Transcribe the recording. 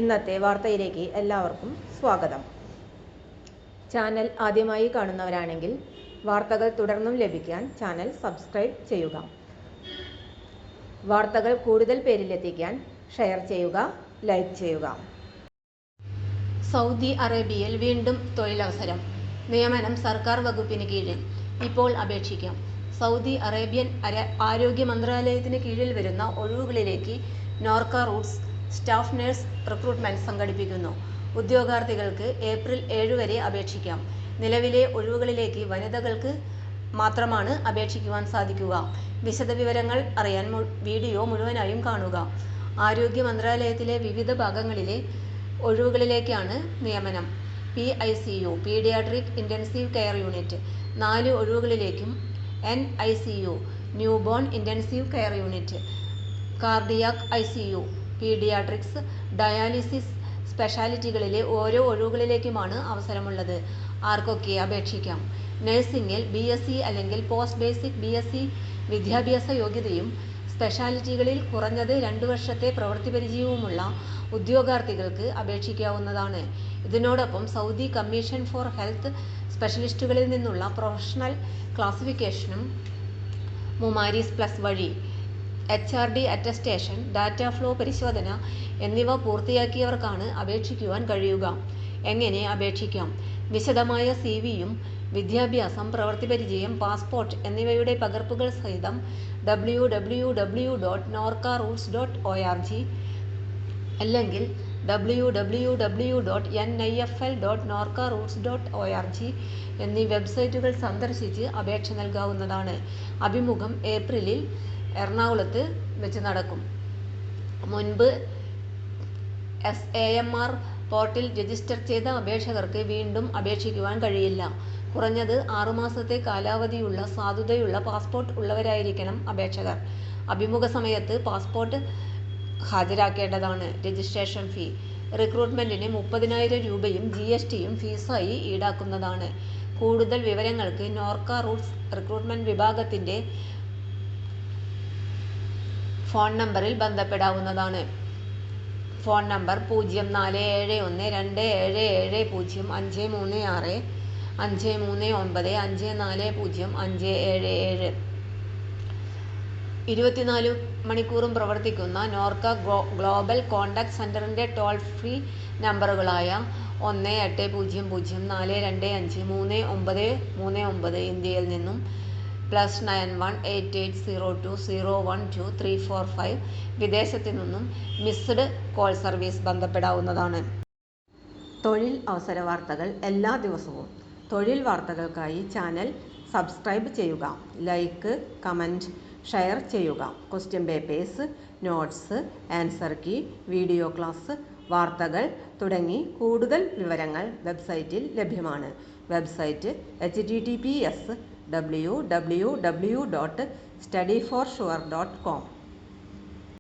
ഇന്നത്തെ വാർത്തയിലേക്ക് എല്ലാവർക്കും സ്വാഗതം. ചാനൽ ആദ്യമായി കാണുന്നവരാണെങ്കിൽ വാർത്തകൾ തുടർന്നും ലഭിക്കാൻ ചാനൽ സബ്സ്ക്രൈബ് ചെയ്യുക. വാർത്തകൾ കൂടുതൽ പേരിലെത്തിക്കാൻ ഷെയർ ചെയ്യുക, ലൈക്ക് ചെയ്യുക. സൗദി അറേബ്യയിൽ വീണ്ടും തൊഴിലവസരം. നിയമനം സർക്കാർ വകുപ്പിന് കീഴിൽ. ഇപ്പോൾ അപേക്ഷിക്കാം. സൗദി അറേബ്യൻ ആരോഗ്യ മന്ത്രാലയത്തിന് കീഴിൽ വരുന്ന ഒഴിവുകളിലേക്ക് Norka Roots staff nurse recruitment സംഘടിപ്പിക്കുന്നു. ഉദ്യോഗാർത്ഥികൾക്ക് ഏപ്രിൽ 7 വരെ അപേക്ഷിക്കാം. നിലവിലെ ഒഴിവുകളിലേക്ക് വനിതകൾക്ക് മാത്രമാണ് അപേക്ഷിക്കുവാൻ സാധിക്കുക. വിശദവിവരങ്ങൾ അറിയാൻ വീഡിയോ മുഴുവനായും കാണുക. ആരോഗ്യ മന്ത്രാലയത്തിലെ വിവിധ ഭാഗങ്ങളിലെ ഒഴിവുകളിലേക്കാണ് നിയമനം. PICU paediatric intensive care unit 4 ഒഴിവുകളിലേക്കും NICU newborn intensive care unit, cardiac ICU, paediatrics, dialysis സ്പെഷ്യാലിറ്റികളിലെ ഓരോ ഒഴിവുകളിലേക്കുമാണ് അവസരമുള്ളത്. ആർക്കൊക്കെ അപേക്ഷിക്കാം? നഴ്സിംഗിൽ BSc അല്ലെങ്കിൽ പോസ്റ്റ് ബേസിക് BSc വിദ്യാഭ്യാസ യോഗ്യതയും സ്പെഷ്യാലിറ്റികളിൽ കുറഞ്ഞത് 2 വർഷത്തെ പ്രവൃത്തി പരിചയവുമുള്ള ഉദ്യോഗാർത്ഥികൾക്ക് അപേക്ഷിക്കാവുന്നതാണ്. ഇതിനോടൊപ്പം സൗദി കമ്മീഷൻ ഫോർ ഹെൽത്ത് സ്പെഷ്യലിസ്റ്റുകളിൽ നിന്നുള്ള പ്രൊഫഷണൽ ക്ലാസിഫിക്കേഷനും മുമാരിസ് പ്ലസ് വഴി HRD അറ്റസ്റ്റേഷൻ, ഡാറ്റ ഫ്ലോ പരിശോധന എന്നിവ പൂർത്തിയാക്കിയവർക്കാണ് അപേക്ഷിക്കുവാൻ കഴിയുക. എങ്ങനെ അപേക്ഷിക്കാം? വിശദമായ CV-യും വിദ്യാഭ്യാസം, പ്രവൃത്തി പരിചയം, പാസ്പോർട്ട് എന്നിവയുടെ പകർപ്പുകൾ സഹിതം www.norcaroots.org അല്ലെങ്കിൽ www.nifl.norcaroots.org എന്നീ വെബ്സൈറ്റുകൾ സന്ദർശിച്ച് അപേക്ഷ നൽകാവുന്നതാണ്. അഭിമുഖം ഏപ്രിലിൽ എറണാകുളത്ത് വെച്ച് നടക്കും. മുൻപ് SAMR പോർട്ടിൽ രജിസ്റ്റർ ചെയ്ത അപേക്ഷകർക്ക് വീണ്ടും അപേക്ഷിക്കുവാൻ കഴിയില്ല. കുറഞ്ഞത് 6 മാസത്തെ കാലാവധിയുള്ള സാധുതയുള്ള പാസ്പോർട്ട് ഉള്ളവരായിരിക്കണം അപേക്ഷകർ. അഭിമുഖ സമയത്ത് പാസ്പോർട്ട് ഹാജരാക്കേണ്ടതാണ്. രജിസ്ട്രേഷൻ ഫീ. റിക്രൂട്ട്മെന്റിന് 30,000 രൂപയും GSTയും ഫീസായി ഈടാക്കുന്നതാണ്. കൂടുതൽ വിവരങ്ങൾക്ക് നോർക്ക റൂട്ട്സ് റിക്രൂട്ട്മെന്റ് വിഭാഗത്തിന്റെ ഫോൺ നമ്പറിൽ ബന്ധപ്പെടാവുന്നതാണ്. Phone number 04712770536539540577. 24 മണിക്കൂറും പ്രവർത്തിക്കുന്ന നോർക്ക ഗ്ലോബൽ കോണ്ടാക്ട് സെന്ററിന്റെ ടോൾ ഫ്രീ നമ്പറുകളായ 185042539939 ഇന്ത്യയിൽ നിന്നും +918802012345 വിദേശത്തു നിന്നും മിസ്ഡ് കോൾ സർവീസ് ബന്ധപ്പെടാവുന്നതാണ്. തൊഴിൽ അവസര വാർത്തകൾ എല്ലാ ദിവസവും. തൊഴിൽ വാർത്തകൾക്കായി ചാനൽ സബ്സ്ക്രൈബ് ചെയ്യുക, ലൈക്ക്, കമന്റ്, ഷെയർ ചെയ്യുക. Question papers, notes, answer key, video class, വാർത്തകൾ തുടങ്ങി കൂടുതൽ വിവരങ്ങൾ വെബ്സൈറ്റിൽ ലഭ്യമാണ്. Website https://www.studyforsure.com